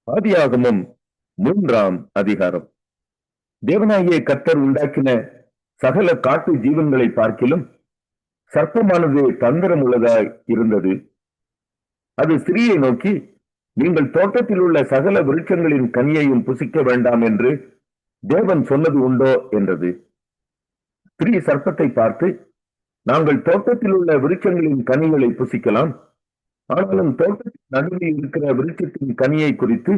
ஆதியாகமம் 3ஆம் அதிகாரம். தேவனாகிய கர்த்தர் உண்டாக்கின சகல காட்டு ஜீவன்களை பார்க்கிலும் சர்ப்பமானது தந்திரம் உள்ளதாய் இருந்தது. அது ஸ்திரீயை நோக்கி, நீங்கள் தோட்டத்தில் உள்ள சகல விருட்சங்களின் கனியையும் புசிக்க வேண்டாம் என்று தேவன் சொன்னது உண்டோ என்றது. ஸ்திரீ சர்ப்பத்தை பார்த்து, நாங்கள் தோட்டத்தில் உள்ள விருட்சங்களின் கனிகளை புசிக்கலாம், ஆனாலும் தோட்டத்தின் நடுவில் இருக்கிற விருட்சத்தின் கனியை குறித்து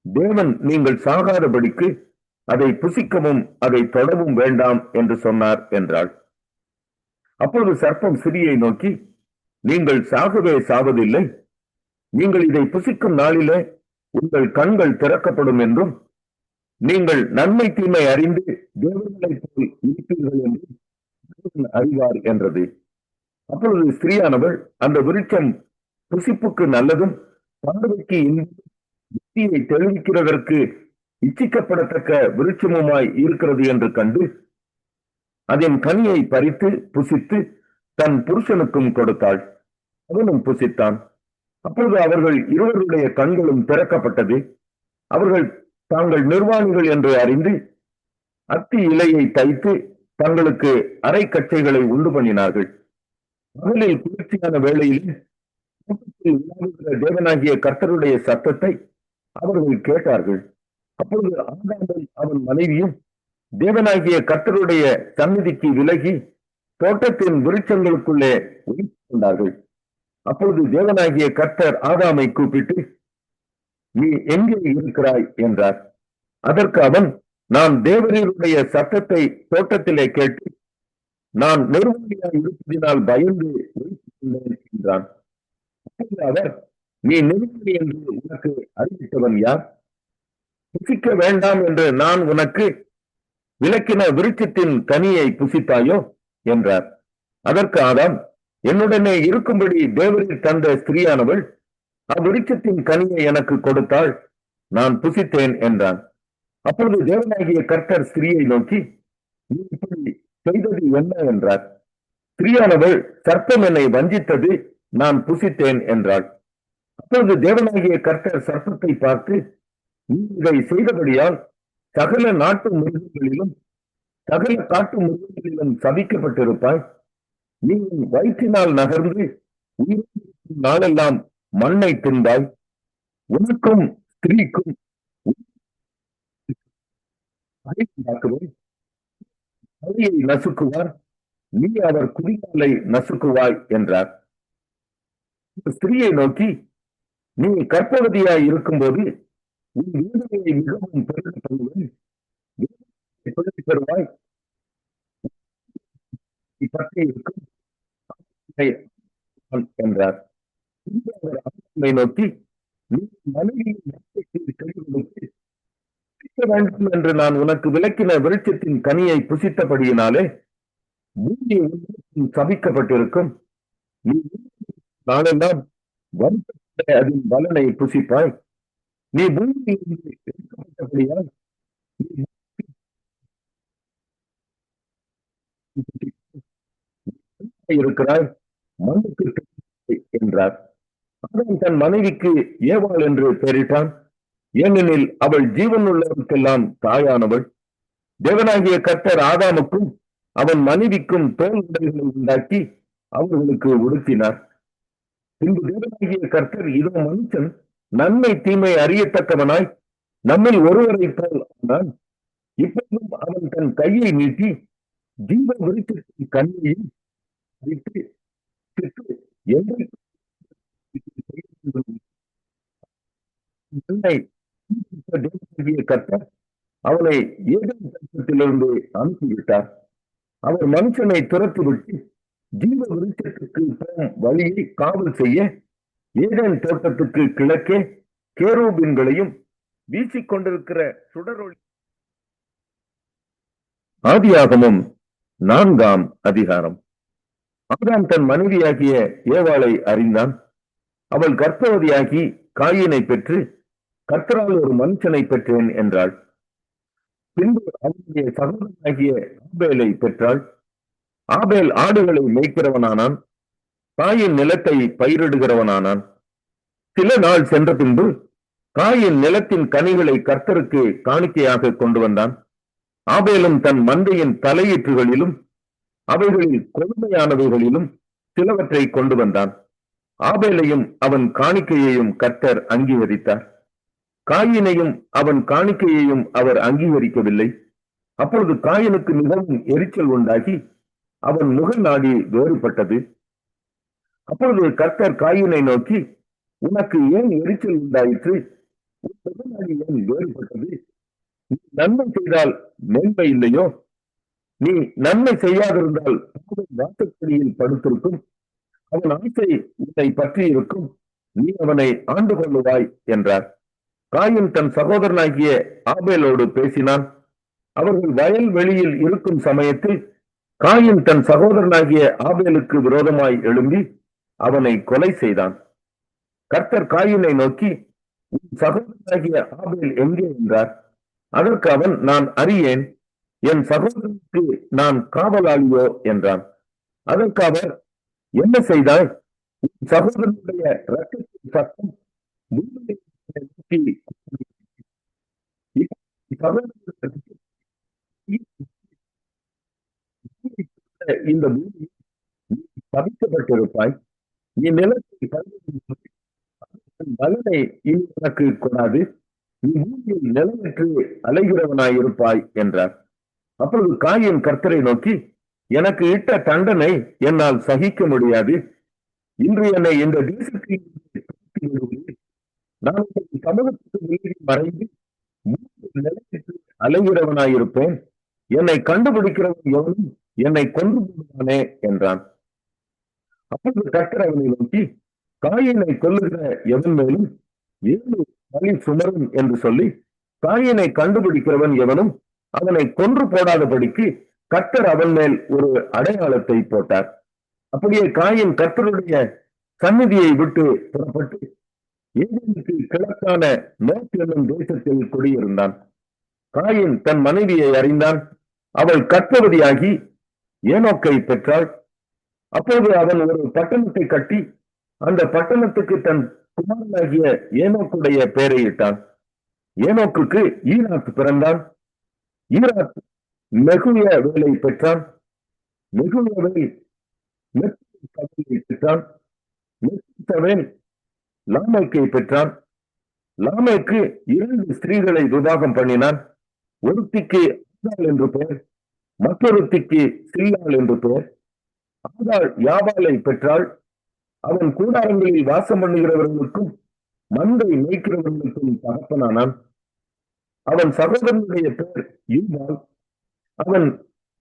தேவன் நீங்கள் சாகாதபடிக்கு அதை புசிக்கவும் அதை தொடவும் வேண்டாம் என்று சொன்னார் என்றாள். அப்பொழுது சர்ப்பம் ஸ்திரீயை நோக்கி, நீங்கள் சாகவே சாவதில்லை, நீங்கள் இதை புசிக்கும் நாளிலே உங்கள் கண்கள் திறக்கப்படும் என்றும் நீங்கள் நன்மை தீமை அறிந்து தேவர்களைப் போல் இருப்பீர்கள் என்று தேவன் அறிவார் என்றது. அப்பொழுது ஸ்திரீயானவள், அந்த விருட்சம் புசிப்புக்கு நல்லதும் பார்வைக்கு புத்தியை தெளிவிக்கிறதற்கு இச்சிக்கப்படத்தக்க விருட்சமுமாய் இருக்கிறது என்று கண்டு அதன் கனியை பறித்து புசித்து தன் புருஷனுக்கும் கொடுத்தாள். அவனும் புசித்தான். அப்பொழுது அவர்கள் இருவருடைய கண்களும் திறக்கப்பட்டது. அவர்கள் தாங்கள் நிர்வாணிகள் என்று அறிந்து அத்தி இலையை தைத்து தங்களுக்கு அரை கச்சைகளை உண்டு பண்ணினார்கள். பகலில் குளிர்ச்சியான வேளையில் தேவனாகிய கர்த்தருடைய சத்தத்தை அவர்கள் கேட்டார்கள். அப்பொழுது ஆதாமும் அவன் மனைவியும் தேவனாகிய கர்த்தருடைய சந்நிதிக்கு விலகி தோட்டத்தின் விருட்சங்களுக்குள்ளே ஒளிந்து கொண்டார்கள். அப்பொழுது தேவனாகிய கர்த்தர் ஆதாமை கூப்பிட்டு, நீ எங்கே இருக்கிறாய் என்றார். அதற்கு அவன், நான் தேவரீருடைய சத்தத்தை தோட்டத்திலே கேட்டு நான் நிர்வாணியாய் இருப்பதினால் பயந்து ஒளித்துக்கொண்டேன் என்றான். அப்பொழுது அவர், நீ நிர்வாணி என்று உனக்கு அறிவித்தவன் யார்? புசிக்க வேண்டாம் என்று நான் உனக்கு விலக்கின விருட்சத்தின் கனியை புசித்தாயோ என்றார். அதற்கு ஆதாம், என்னுடனே இருக்கும்படி தேவரீர் தந்த ஸ்திரீயானவள் அவ்விருட்சத்தின் கனியை எனக்கு கொடுத்தாள், நான் புசித்தேன் என்றான். அப்பொழுது தேவனாகிய கர்த்தர் ஸ்திரீயை நோக்கி, நீ இப்படி செய்தது என்ன என்றார். ஸ்திரீயானவள், சர்ப்பம் என்னை வஞ்சித்தது, நான் புசித்தேன் என்றாள். அப்பொழுது தேவனாகிய கர்த்தர் சர்ப்பத்தை பார்த்து, நீ இதை செய்தபடியால் சகல நாட்டு மிருகங்களிலும் சகல காட்டு மிருகங்களிலும் சபிக்கப்பட்டிருப்பாய். நீ வயிற்றினால் நகர்ந்து உயிரிழக்கும் நாளெல்லாம் மண்ணை தின்பாய். உனக்கும் ஸ்திரீக்கும் அழியை நசுக்குவார், நீ அவர் குடிகாலை நசுக்குவாய் என்றார். ஸ்திரீயை நோக்கி, நீ கர்ப்பவதியாய் இருக்கும்போது உன் வேதனையை மிகவும் பெருக பண்ணுவேன், பெறுவாய் என்றார். நோக்கி, நீ மனைவியின் வேண்டும் என்று நான் உனக்கு விலக்கின விருட்சத்தின் கனியை புசித்தபடியினாலே பூமி சபிக்கப்பட்டிருக்கும். நீ நாளெல்லாம் வருத்தப்பட்ட அதன் பலனை புசிப்பாய். நீ பூமியில் எடுக்கப்பட்டபடியால் இருக்கிறாய், மண்ணுக்கு என்றார். அவன் தன் மனைவிக்கு ஏவாள் என்று பெயரிட்டான், ஏனெனில் அவள் ஜீவன் உள்ளவருக்கெல்லாம் தாயானவள். தேவனாகிய கர்த்தர் ஆதாமுக்கும் அவன் மனைவிக்கும் தோல் உடைகளை உண்டாக்கி அவர்களுக்கு உடுத்தினார். பின்பு தேவனாகிய கர்த்தர், இதோ மனுஷன் நன்மை தீமை அறியத்தக்கவனாய் நம்மில் ஒருவரை போல் ஆனான். இப்போதும் அவன் தன் கையை நீட்டி ஜீவ விருட்சத்தின் கனியையும் கர்த்தர் அவனை ஏதேன் தோட்டத்திலிருந்து அனுப்பிவிட்டார். அவர் மனுஷனை துரத்திவிட்டு ஜீவ விருட்சத்துக்கு வழியை காவல் செய்ய ஏதேன் தோட்டத்துக்கு கிழக்கே கேரூபின்களையும் வீசிக்கொண்டிருக்கிற சுடரொளி. ஆதியாகமம் 4ஆம் அதிகாரம். ஆதாம் தன் மனைவியாகிய ஏவாளை அறிந்தான். அவள் கர்ப்பவதியாகி காயினை பெற்று, கர்த்தரால் ஒரு மனுஷனை பெற்றேன் என்றாள். பின்பு அவனுடைய சகோதரனாகிய ஆபேலை பெற்றாள். ஆபேல் ஆடுகளை மேய்க்கிறவனானான், காயின் நிலத்தை பயிரிடுகிறவனானான். சில நாள் சென்ற பின்பு காயின் நிலத்தின் கனிகளை கர்த்தருக்கு காணிக்கையாக கொண்டு வந்தான். ஆபேலும் தன் மந்தையின் தலையீற்றுகளிலும் அவைகளில் கொழுமையானவைகளிலும் சிலவற்றை கொண்டு வந்தான். ஆபேலையும் அவன் காணிக்கையையும் கர்த்தர் அங்கீகரித்தார். காயினையும் அவன் காணிக்கையையும் அவர் அங்கீகரிக்கவில்லை. அப்பொழுது காயினுக்கு மிகவும் எரிச்சல் உண்டாகி அவன் முகநாடி வேறுபட்டது. அப்பொழுது கர்த்தர் காயினை நோக்கி, உனக்கு ஏன் எரிச்சல் உண்டாயிற்று? உன் முகநாடி ஏன் வேறுபட்டது? நீ நன்மை செய்தால் மேன்மை இல்லையோ? நீ நன்மை செய்யாதிருந்தால் வாசற்படியில் படுத்திருக்கும். அவன் ஆசை உன்னை பற்றி இருக்கும். நீ அவனை ஆண்டு கொள்ளுவாய் என்றார். காயின் தன் சகோதரனாகிய ஆபேலோடு பேசினான். அவர்கள் வயல் வெளியில் இருக்கும் சமயத்தில் காயின் தன் சகோதரனாகிய ஆபேலுக்கு விரோதமாய் எழும்பி அவனை கொலை செய்தான். கர்த்தர் காயினை நோக்கி, உன் சகோதரனாகிய ஆபேல் எங்கே என்றார். அதற்கு அவன், நான் அறியேன், என் சகோதரனுக்கு நான் காவலாளியோ என்றான். அதற்கு அவர், என்ன செய்தாய்? உன் சகோதரனுடைய இரத்தத்தின் சத்தம் பூமியை நோக்கி இந்த பூமி பவிக்கப்பட்டிருப்பாய். நீ நிலத்தை பலனை இனி உனக்கு கொடாது. நீ பூமியில் நிலமற்று அலைகிறவனாயிருப்பாய் என்றார். அப்பொழுது காயின் கர்த்தரை நோக்கி, எனக்கு இட்ட தண்டனை என்னால் சகிக்க முடியாது. இன்று என்னை இந்த தேசத்தில் நான் சமூகத்துக்கு மீறி மறைந்து நிலத்திற்கு அலைகிறவனாயிருப்பேன். என்னை கண்டுபிடிக்கிறவன் எவனும் என்னை கொன்று போடுவானே என்றான். அப்பொழுது கர்த்தர் அவனை நோக்கி, காயினை கொல்லுகிற எவன் மேலும் 7 பலி சுமரும் என்று சொல்லி, காயினை கண்டுபிடிக்கிறவன் எவனும் அவனை கொன்று போடாதபடிக்கு கர்த்தர் அவன் மேல் ஒரு அடையாளத்தை போட்டார். அப்படியே காயின் கர்த்தருடைய சந்நிதியை விட்டு புறப்பட்டு ஏதேனுக்கு கிழக்கான நோக் என்னும் தேசத்தில் குடியிருந்தான். காயின் தன் மனைவியை அறிந்தான். அவள் கர்ப்பவதியாகி ஏனோக்கை பெற்றாள். அப்போது அவன் ஒரு பட்டணத்தை கட்டி அந்த பட்டணத்துக்கு தன் குமாரனாகிய ஏனோக்குடைய பெயரையிட்டான். ஏனோக்குக்கு ஈராத் பிறந்தான். ஈராத் மெகுய வேலை பெற்றான். மெகுயவை பெற்றான். லாமேக்கை பெற்றான். லாமேக்கு 2 ஸ்திரீகளை விவாகம் பண்ணினான். ஒருத்திக்கு ஆதாள் என்று பெயர், மற்றொருத்திக்கு சில்லாள் என்று பெயர். ஆதாள் யாவாலை பெற்றாள். அவன் கூடாரங்களில் வாசம் பண்ணுகிறவர்களுக்கும் மந்தை மேய்க்கிறவர்களுக்கும் தகப்பனானான். அவன் சகோதரனுடைய பெயர் யூபால். அவன்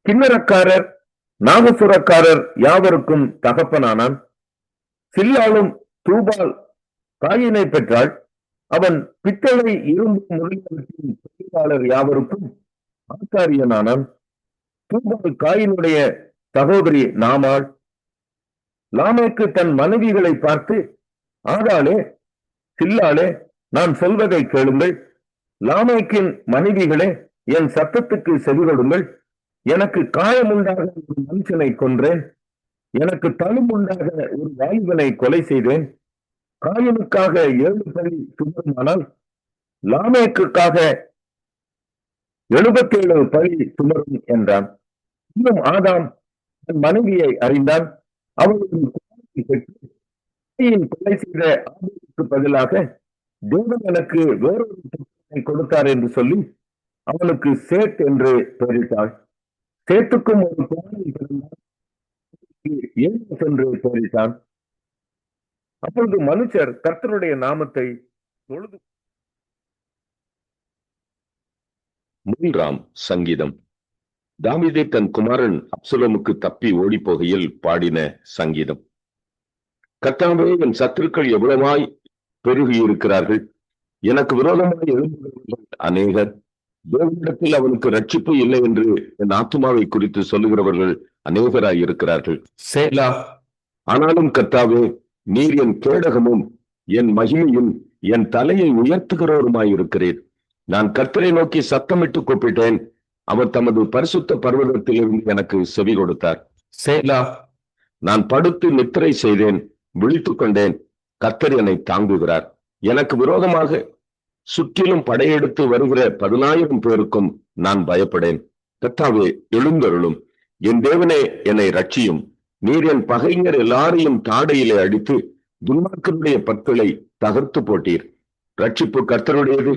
கிண்ணறக்காரர் நாகசுரக்காரர் யாவருக்கும் தகப்பனானான். சில்லாளும் தூபால் காயினை பெற்றாள். அவன் பித்தளை இரும்பு முதலியவற்றின் தொழிலாளர் யாவருக்கும் ஆசாரியனானான். தூபால் காயினுடைய சகோதரி நாமாள். லாமேக்கு தன் மனைவிகளை பார்த்து, ஆதாளே சில்லாளே, நான் சொல்வதை கேளுங்கள். லாமேக்கின் மனைவிகளே, என் சத்தத்துக்கு செவிகொடுங்கள். எனக்கு காயமுண்டாக ஒரு மனுஷனை கொன்றேன். எனக்கு தழும்புண்டாக ஒரு வாலிபனை கொலை செய்தேன். காயினுக்காக 7 பலி சுமருமானால் லாமேக்குக்காக 77 பலி சுமரும் என்றான். இன்னும் ஆதாம் தன் மனைவியை அறிந்தான். அவளுடைய கொலை செய்த ஆபேலுக்கு பதிலாக தேவன் எனக்கு வேறொரு புத்திரனை கொடுத்தார் என்று சொல்லி அவனுக்கு சேத் என்று பெயரிட்டாள். சேத்துக்கும் ஒரு குமாரன் பிறந்தான். ஏனோஸ் என்று பெயரிட்டான். அப்பொழுது மனுஷர் கர்த்தருடைய நாமத்தை தொழுது. 3ஆம் சங்கீதம். தாவீது தன் குமாரன் அப்சலோமுக்கு தப்பி ஓடி போகையில் பாடின சங்கீதம். கர்த்தாவே, என் சத்துருக்கள் எவ்வளவாய் பெருகி இருக்கிறார்கள். எனக்கு விரோதமாய் எழும்புகிறவர்கள் அநேகர். தேவனிடத்தில் அவனுக்கு ரட்சிப்பு இல்லை என்று என் ஆத்துமாவை குறித்து சொல்லுகிறவர்கள் அநேகராய் இருக்கிறார்கள். சேலா. ஆனாலும் கர்த்தாவே, நீர் என் கேடகமும் என் மகிமையும் என் தலையை உயர்த்துகிறவருமாயிருக்கிறேன். நான் கர்த்தரை நோக்கி சத்தமிட்டு கூப்பிட்டேன். அவர் தமது பரிசுத்த பர்வதத்திலிருந்து எனக்கு செவி கொடுத்தார். சேலா. நான் படுத்து நித்திரை செய்தேன், விழித்துக் கொண்டேன். கர்த்தர் என்னை தாங்குகிறார். எனக்கு விரோதமாக சுற்றிலும் படையெடுத்து வருகிற 10,000 பேருக்கும் நான் பயப்படேன். கர்த்தாவே, எழுந்தருளும். என் தேவனே, என்னை ரட்சியும். நீர் என் பகைஞர் எல்லாரையும் தாடையிலே அடித்து துன்மார்க்கருடைய பற்களை தகர்த்து போட்டீர். ரட்சிப்பு கர்த்தருடையது.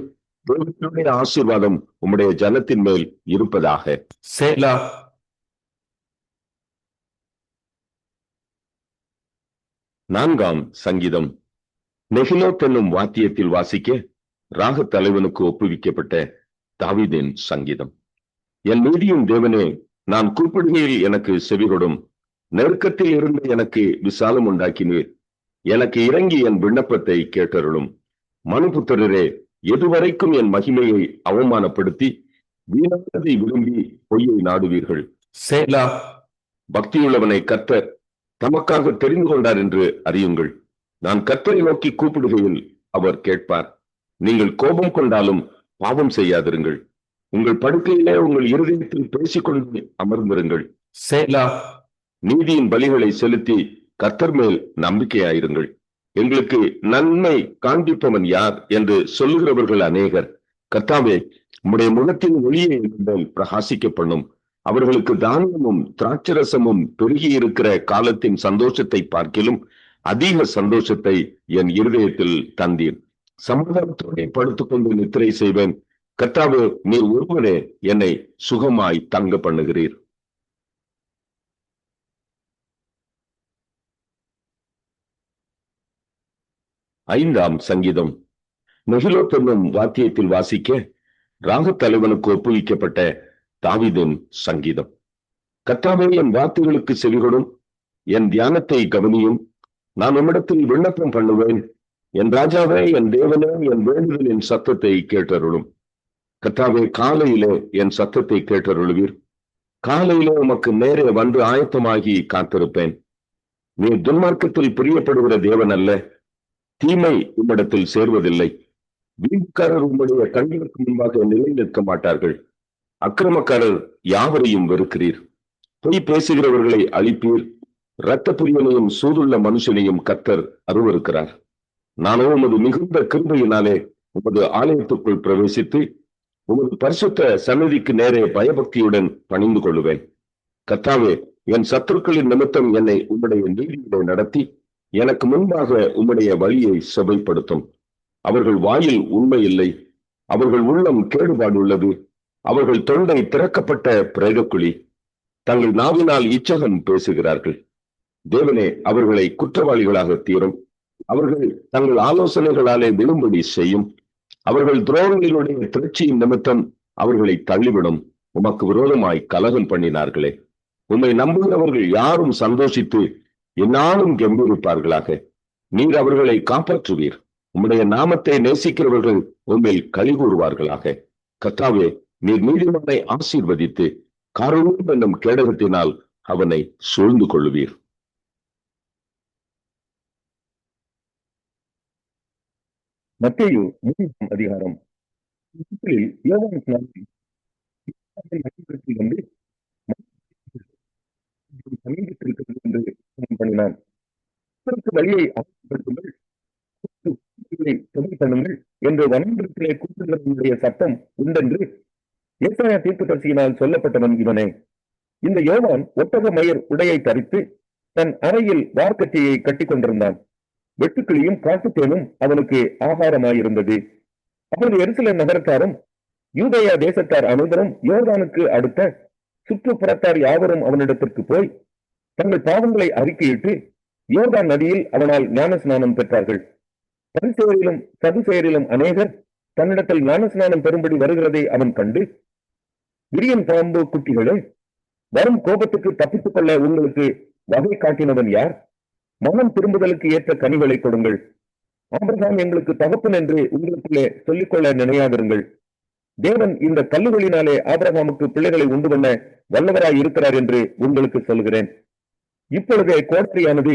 தேவனுடைய ஆசீர்வாதம் உம்முடைய ஜனத்தின் மேல் இருப்பதாக. சேலா. நான்காம் சங்கீதம். நெகிலோத் என்னும் வாத்தியத்தில் வாசிக்க ராக தலைவனுக்கு ஒப்புவிக்கப்பட்ட தாவீதின் சங்கீதம். என் நீதியின் தேவனே, நான் கூப்பிடுகையில் எனக்கு செவிகொடும். நெருக்கத்தில் இருந்து எனக்கு விசாலம் உண்டாக்கினீர். எனக்கு இறங்கி என் விண்ணப்பத்தை கேட்டருளும். மனுபுத்திரரே, எதுவரைக்கும் என் மகிமையை அவமானப்படுத்தி வீணானதை விரும்பி பொய்யை நாடுவீர்கள்? சேலா. பக்தியுள்ளவனை கர்த்தர் தமக்காக தெரிந்து கொண்டார் என்று அறியுங்கள். நான் கர்த்தரை நோக்கி கூப்பிடுகையில் அவர் கேட்பார். நீங்கள் கோபம் கொண்டாலும் பாவம் செய்யாதிருங்கள். உங்கள் படுக்கையிலே உங்கள் இருதயத்தில் பேசிக்கொண்டு அமர்ந்திருங்கள். சேலா. நீதியின் பலிகளை செலுத்தி கர்த்தர் மேல் நம்பிக்கையாயிருங்கள். எங்களுக்கு நன்மை காண்பிப்பவன் யார் என்று சொல்லுகிறவர்கள் அநேகர். கர்த்தாவே, உம்முடைய முகத்தின் ஒளியை மேல் பிரகாசிக்க பண்ணும். அவர்களுக்கு தானியமும் திராட்சரசமும் பெருகி இருக்கிற காலத்தின் சந்தோஷத்தை பார்க்கிலும் அதிக சந்தோஷத்தை என் இருதயத்தில் தந்தீர். சமாதானத்தோടെ படுத்துக்கொண்டு நித்திரை செய்வேன். கர்த்தாவே, நீர் ஒருவரே என்னை சுகமாய் தங்க பண்ணுகிறீர். ஐந்தாம் சங்கீதம். நெகிலோத் என்னும் வாத்தியத்தில் வாசிக்க ராக தலைவனுக்கு ஒப்புவிக்கப்பட்ட தாவீதின் சங்கீதம். கர்த்தாவே, என் வார்த்தைகளுக்கு செவிகொடும். என் தியானத்தை கவனியும். நான் உம்மிடத்தில் விண்ணப்பம் பண்ணுவேன். என் ராஜாவே, என் தேவனே, என் வேண்டுதலின் சத்தத்தை கேட்டருளும். கர்த்தாவே, காலையிலே என் சத்தத்தை கேட்டருளுவீர். காலையிலே உமக்கு நேரே வந்து ஆயத்தமாகி காத்திருப்பேன். நீ துன்மார்க்கத்தில் பிரியப்படுகிற தேவன் அல்ல. தீமை உம்மிடத்தில் சேர்வதில்லை. வீண்காரர் உம்முடைய கண்களுக்கு முன்பாக நிலை நிற்க மாட்டார்கள். அக்கிரமக்காரர் யாவரையும் வெறுக்கிறீர். பொய் பேசுகிறவர்களை அழிப்பீர். இரத்த பிரியனையும் சூதுள்ள மனுஷனையும் கர்த்தர் அருவருக்கிறார். நானோ உமது மிகுந்த கிருபையினாலே உமது ஆலயத்துக்குள் பிரவேசித்து உமது பரிசுத்த சன்னதிக்கு நேரே பயபக்தியுடன் பணிந்து கொள்ளுவேன். கர்த்தாவே, என் சத்துருக்களின் நிமித்தம் என்னை உம்முடைய நீதியிலே நடத்தி எனக்கு முன்பாக உம்முடைய வழியை செவைப்படுத்தும். அவர்கள் வாயில் உண்மை இல்லை. அவர்கள் உள்ளம் கேடுபாடுள்ளது. அவர்கள் தொண்டை திறக்கப்பட்ட பிரேதக்குழி. தங்கள் நாவினால் இச்சகம் பேசுகிறார்கள். தேவனே, அவர்களை குற்றவாளிகளாக தீரும். அவர்கள் தங்கள் ஆலோசனைகளாலே விழும்படி செய்யும். அவர்கள் துரோகங்களுடைய திரட்சியின் நிமித்தம் அவர்களை தள்ளிவிடும். உமக்கு விரோதமாய் கலகம் பண்ணினார்களே. உம்மை நம்புகிறவர்கள் யாரும் சந்தோஷித்து என்னாலும் கம்பீரிப்பார்களாக. நீர் அவர்களை காப்பாற்றுவீர். உம்முடைய நாமத்தை நேசிக்கிறவர்கள் உண்மையில் களி கூறுவார்களாக. கர்த்தாவே, நீர் நீதிமானை ஆசீர்வதித்து காருண்யம் என்னும் கேடகத்தினால் அவனை சூழ்ந்து கொள்ளுவீர். மத்தேயு 3ஆம் அதிகாரம். வந்து சமீபத்திருக்கிறது என்று பண்ணினான். வழியை பண்ணுங்கள் என்று வனத்திலே கூட்டுகிறவனுடைய சத்தம் உண்டென்று ஏசாயா தீர்க்கதரிசியினால் சொல்லப்பட்டவன் இவனே. இந்த யோவான் ஒட்டக மயிர் உடையை தரித்து தன் அறையில் வார்க்கச்சையை கட்டி கொண்டிருந்தான். வெட்டுக்கிளியும் காட்டுத்தேனும் அவனுக்கு ஆகாரமாயிருந்தது. அவனது எருசலேம் நகரத்தாரும் யூதேயா தேசத்தார் அனைவரும் யோர்தானுக்கு அடுத்த சுற்றுப்புறத்தார் யாவரும் அவனிடத்திற்கு போய் தங்கள் பாவங்களை அறிக்கையிட்டு யோர்தான் நதியில் அவனால் ஞானஸ்நானம் பெற்றார்கள். பரிசேயரிலும் சதுசேயரிலும் அநேகர் தன்னிடத்தில் ஞானஸ்நானம் பெறும்படி வருகிறதை அவன் கண்டு, விரியன் பாம்பு குட்டிகளே, வரும் கோபத்துக்கு தப்பித்துக் கொள்ள உங்களுக்கு வகை காட்டினவன் யார்? மனம் திரும்புதலுக்கு ஏற்ற கனிகளை கொடுங்கள். ஆபிரகாம் எங்களுக்கு தகப்பன் என்று உங்களுக்குள்ளே சொல்லிக்கொள்ள நினையாதிருங்கள். தேவன் இந்த கல்லுகளினாலே ஆபிரகாமுக்கு பிள்ளைகளை உண்டு பண்ண வல்லவராய் இருக்கிறார் என்று உங்களுக்கு சொல்கிறேன். இப்பொழுதே கோட்டரியானது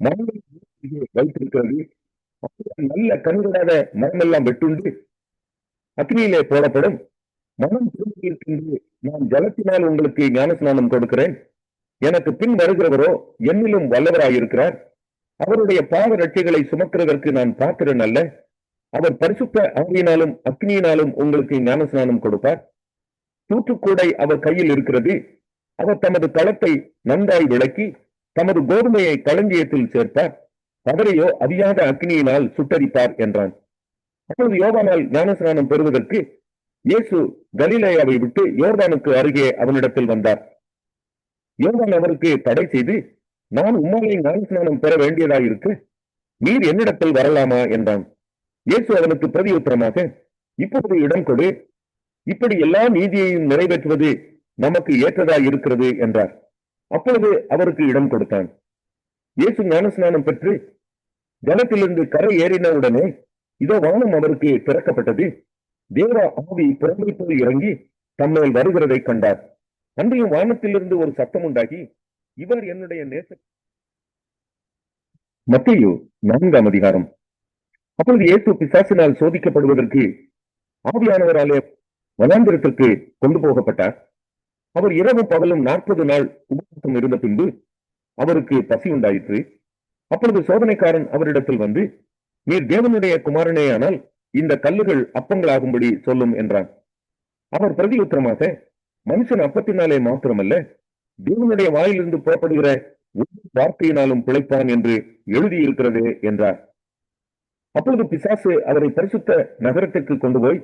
மரங்களை வைத்திருக்கிறது. நல்ல கண்களாத மரமெல்லாம் வெட்டுண்டு அக்னியிலே போடப்படும். மனம் திரும்பி நான் ஜலத்தினால் உங்களுக்கு ஞானஸ்நானம் கொடுக்கிறேன். எனக்கு பின் வருகிறவரோ என்னிலும் வல்லவராயிருக்கிறார். அவருடைய பாவ ரட்சைகளை சுமக்கிறதற்கு நான் பாத்திரன் அல்ல. அவர் பரிசுத்த ஆவியினாலும் அக்னியினாலும் உங்களுக்கு ஞானஸ்நானம் கொடுப்பார். தூற்றுக்கூடை அவர் கையில் இருக்கிறது. அவர் தமது களத்தை நன்றாய் விளக்கி தமது கோதுமையை களஞ்சியத்தில் சேர்ப்பார். பதரையோ அவியாத அக்னியினால் சுட்டரிப்பார் என்றான். அப்பொழுது யோவானால் ஞானஸ்நானம் பெறுவதற்கு இயேசு கலிலேயாவை விட்டு யோர்தானுக்கு அருகே அவனிடத்தில் வந்தார். யோவான் அவருக்கு தடை செய்து, நான் உம்மாலே ஞானஸ்நானம் பெற வேண்டியதாயிருக்கு, நீர் என்னிடத்தில் வரலாமா என்றான். இயேசு அவனுக்கு பிரதியுத்தரமாக, இப்பொழுது இடம் கொடு, இப்படி எல்லா நீதியையும் நிறைவேற்றுவது நமக்கு ஏற்றதாய் இருக்கிறது என்றார். அப்பொழுது அவருக்கு இடம் கொடுத்தான். இயேசு ஞானஸ்நானம் பெற்று ஜலத்திலிருந்து கரை ஏறினவுடனே இதோ வானம் அவருக்கு திறக்கப்பட்டது. தேவ ஆவி புறம்பை போய் இறங்கி தம்மேல் வருகிறதை கண்டார். அன்றையும் வானத்திலிருந்து ஒரு சத்தம் உண்டாகி, இவர் என்னுடைய நேச. மத்தேயு 4ஆம் அதிகாரம். அப்பொழுது இயேசு பிசாசினால் சோதிக்கப்படுவதற்கு ஆவியானவராலே வனாந்திரத்திற்கு கொண்டு போகப்பட்டார். அவர் இரவும் பகலும் 40 நாள் உபவாசம் இருந்த பின்பு அவருக்கு பசி உண்டாயிற்று. அப்பொழுது சோதனைக்காரன் அவரிடத்தில் வந்து, நீர் தேவனுடைய குமாரனேயானால் இந்த கல்லுகள் அப்பங்களாகும்படி சொல்லும் என்றான். அவர் பிரதியுத்தரமாக, மனுஷன் அப்பத்தினாலே மாத்திரமல்ல, தேவனுடைய வாயிலிருந்து புறப்படுகிற ஒவ்வொரு வார்த்தையினாலும் பிழைப்பான் என்று எழுதியிருக்கிறது என்றார். அப்பொழுது பிசாசு அவரை பரிசுத்த நகரத்திற்கு கொண்டு போய்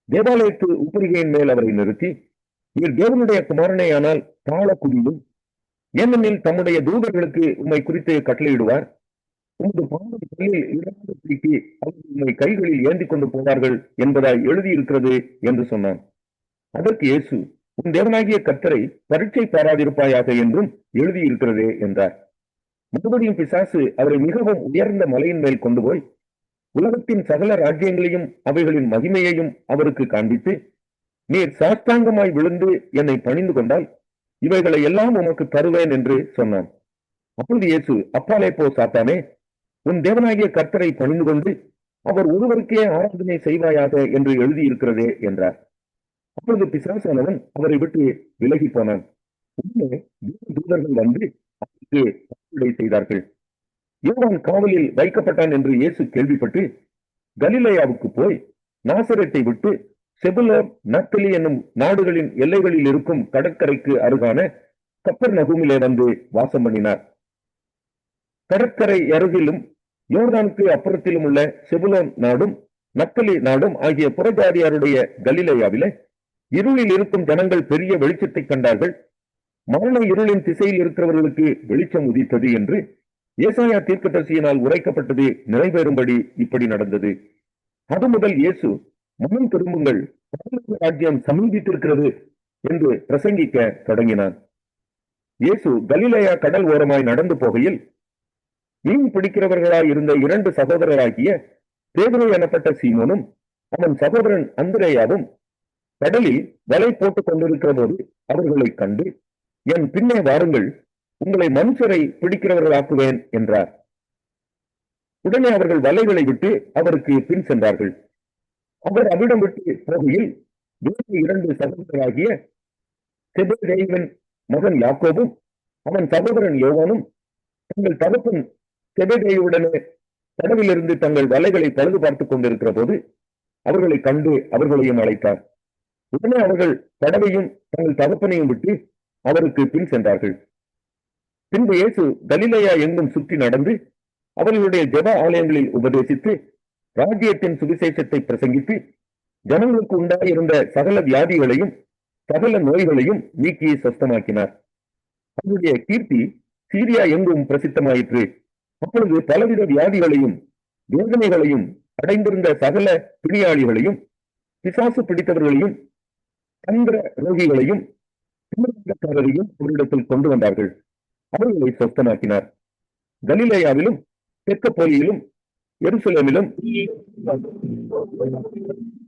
தேவாலயத்து உப்பரிகையின் மேல் அவரை நிறுத்தி, நீர் தேவனுடைய குமாரனேயானால் தாழ குதியும், ஏனெனில் தம்முடைய தூதர்களுக்கு உம்மை குறித்து கட்டளையிடுவார். உமது பாம்பு கையில் இடாத பிடித்து அவர்கள் உம்மை கைகளில் ஏந்தி கொண்டு போவார்கள் என்பதாய் எழுதியிருக்கிறது என்று சொன்னான். அதற்கு இயேசு, உன் தேவனாகிய கர்த்தரை பரீட்சை பாராதிருப்பாயாக என்றும் எழுதியிருக்கிறதே என்றார். மறுபடியும் பிசாசு அவரை மிகவும் உயர்ந்த மலையின் மேல் கொண்டு போய் உலகத்தின் சகல ராஜ்யங்களையும் அவைகளின் மகிமையையும் அவருக்கு காண்பித்து, நீர் சாஷ்டாங்கமாய் விழுந்து என்னை பணிந்து கொண்டால் இவைகளை எல்லாம் உமக்கு தருவேன் என்று சொன்னான். அப்பொழுது இயேசு, அப்பாலே போ சாத்தானே, உன் தேவனாகிய கர்த்தரை பணிந்து கொண்டு அவர் ஒருவருக்கே ஆராதனை செய்வாயாக என்று எழுதியிருக்கிறதே என்றார். அப்பொழுது பிசாசானவன் அவரை விட்டு விலகி போனான். உடனே தூதர்கள் வந்து அவருக்கு பணிவிடை செய்தார்கள். யோவான் காவலில் வைக்கப்பட்டான் என்று இயேசு கேள்விப்பட்டு கலிலேயாவுக்கு போய் நாசரேத்தை விட்டு செபுலோன் நப்தலி என்னும் நாடுகளின் எல்லைகளில் இருக்கும் கடற்கரைக்கு அருகான கப்பர்நகூமிலே வந்து வாசம் பண்ணினார். கடற்கரை அருகிலும் யோர்தானுக்கு அப்புறத்திலும் உள்ள செபுலோன் நாடும் நப்தலி நாடும் ஆகிய புறஜாதியாருடைய கலிலேயாவிலே இருளில் இருக்கும் ஜனங்கள் பெரிய வெளிச்சத்தை கண்டார்கள். மரண இருளின் திசையில் இருக்கிறவர்களுக்கு வெளிச்சம் உதித்தது என்று ஏசாயா தீர்க்கதரிசியினால் உரைக்கப்பட்டது நிறைவேறும்படி இப்படி நடந்தது. அது முதல் இயேசு, மனம் திரும்புங்கள், பரலோக ராஜ்யம் சமீபித்திருக்கிறது என்று பிரசங்கிக்க தொடங்கினான். இயேசு கலிலேயா கடல் ஓரமாய் நடந்து போகையில் மீன் பிடிக்கிறவர்களாய் இருந்த 2 சகோதரராகிய பேதுரு எனப்பட்ட சீமோனும் அவன் சகோதரன் அந்திரேயாவும் கடலில் வலை போட்டுக் கொண்டிருக்கிற போது அவர்களை கண்டு, என் பின்னே வாருங்கள், உங்களை மனுஷரை பிடிக்கிறவர்களாக்குவேன் என்றார். உடனே அவர்கள் வலைகளை விட்டு அவருக்கு பின் சென்றார்கள். அவர் அவிடம் விட்டு போகையில் 2 சகோதரராகிய செபதேயுவின் மகன் யாக்கோபும் அவன் சகோதரன் யோவானும் தங்கள் தகப்பன் செபதேயுவுடனே கடவிலிருந்து தங்கள் வலைகளை பழுது பார்த்துக் கொண்டிருக்கிற போது அவர்களை கண்டு அவர்களையும் அழைத்தார். உடனே அவர்கள் கடவையும் தங்கள் தகப்பனையும் விட்டு அவருக்கு பின் சென்றார்கள். பின்பு இயேசு கலிலேயா எங்கும் சுற்றி நடந்து அவர்களுடைய ஜெப ஆலயங்களில் உபதேசித்து ராஜ்யத்தின் சுவிசேஷத்தை பிரசங்கித்து ஜனங்களுக்கு உண்டாயிருந்த சகல வியாதிகளையும் சகல நோய்களையும் நீக்கி சொஸ்தமாக்கினார். அவருடைய கீர்த்தி சீரியா எங்கும் பிரசித்தமாயிற்று. அப்பொழுது பலவித வியாதிகளையும் வேதனைகளையும் அடைந்திருந்த சகல பிணியாளிகளையும் பிசாசு பிடித்தவர்களையும் சந்திர ரோகிகளையும் திமிர்காரரையும் அவரிடத்தில் கொண்டு வந்தார்கள். அவர்களை சொஸ்தமாக்கினார். கலிலேயாவிலும் தெற்கப்போலியிலும் எருசலேமிலும்